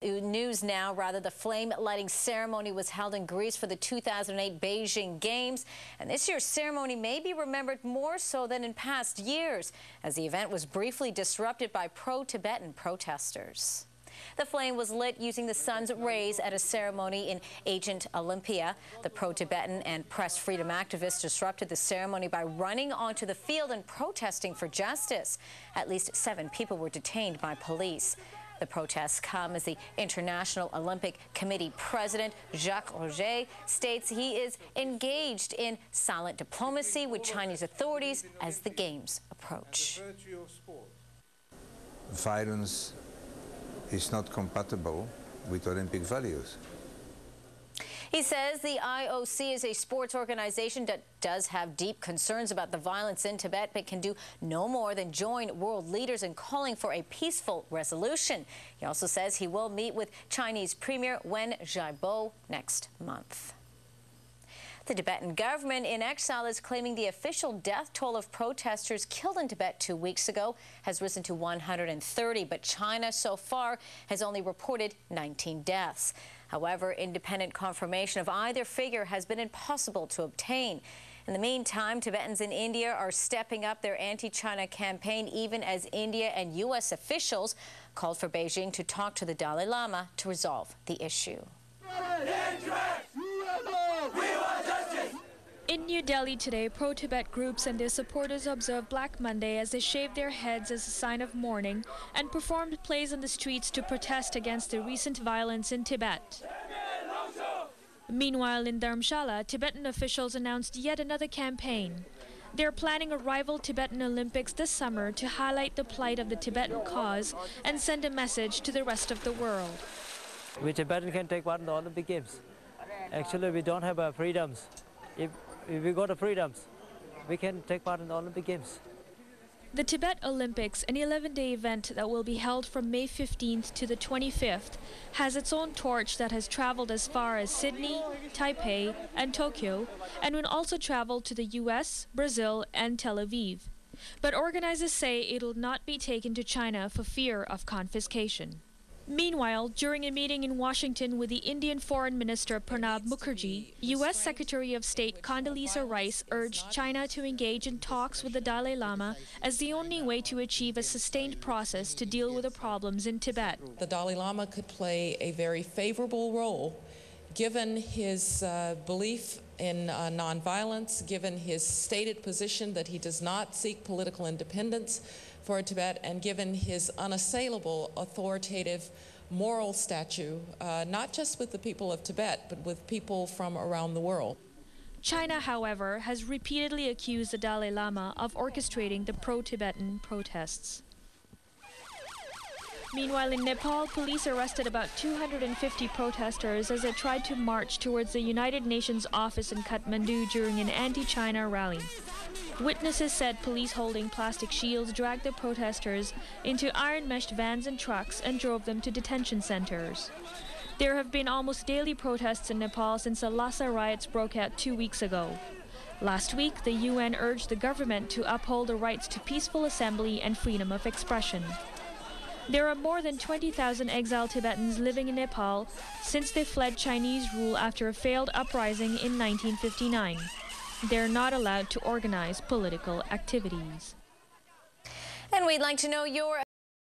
news now. The flame-lighting ceremony was held in Greece for the 2008 Beijing Games. And this year's ceremony may be remembered more so than in past years, as the event was briefly disrupted by pro-Tibetan protesters. The flame was lit using the sun's rays at a ceremony in ancient Olympia. The pro-Tibetan and press freedom activists disrupted the ceremony by running onto the field and protesting for justice. At least 7 people were detained by police. The protests come as the International Olympic Committee president, Jacques Roger, states he is engaged in silent diplomacy with Chinese authorities as the Games approach. Violence is not compatible with Olympic values. He says the IOC is a sports organization that does have deep concerns about the violence in Tibet, but can do no more than join world leaders in calling for a peaceful resolution. He also says he will meet with Chinese Premier Wen Jiabo next month. The Tibetan government in exile is claiming the official death toll of protesters killed in Tibet 2 weeks ago has risen to 130, but China so far has only reported 19 deaths. However, independent confirmation of either figure has been impossible to obtain. In the meantime, Tibetans in India are stepping up their anti-China campaign, even as India and U.S. officials called for Beijing to talk to the Dalai Lama to resolve the issue. In New Delhi today, pro-Tibet groups and their supporters observed Black Monday as they shaved their heads as a sign of mourning and performed plays on the streets to protest against the recent violence in Tibet. Meanwhile, in Dharamshala, Tibetan officials announced yet another campaign. They're planning a rival Tibetan Olympics this summer to highlight the plight of the Tibetan cause and send a message to the rest of the world. We Tibetans can take part in the Olympic Games. Actually, we don't have freedoms. If we got the freedoms, we can take part in the Olympic Games. The Tibet Olympics, an 11-day event that will be held from May 15th to the 25th, has its own torch that has traveled as far as Sydney, Taipei, and Tokyo, and will also travel to the US, Brazil, and Tel Aviv. But organizers say it will not be taken to China for fear of confiscation. Meanwhile, during a meeting in Washington with the Indian Foreign Minister Pranab Mukherjee, U.S. Secretary of State Condoleezza Rice urged China to engage in talks with the Dalai Lama as the only way to achieve a sustained process to deal with the problems in Tibet. The Dalai Lama could play a very favorable role given his belief in nonviolence, given his stated position that he does not seek political independence for Tibet, and given his unassailable authoritative moral stature, not just with the people of Tibet, but with people from around the world. China, however, has repeatedly accused the Dalai Lama of orchestrating the pro-Tibetan protests. Meanwhile, in Nepal, police arrested about 250 protesters as they tried to march towards the United Nations office in Kathmandu during an anti-China rally. Witnesses said police holding plastic shields dragged the protesters into iron-meshed vans and trucks and drove them to detention centers. There have been almost daily protests in Nepal since the Lhasa riots broke out 2 weeks ago. Last week, the UN urged the government to uphold the rights to peaceful assembly and freedom of expression. There are more than 20,000 exiled Tibetans living in Nepal since they fled Chinese rule after a failed uprising in 1959. They're not allowed to organize political activities. And we'd like to know your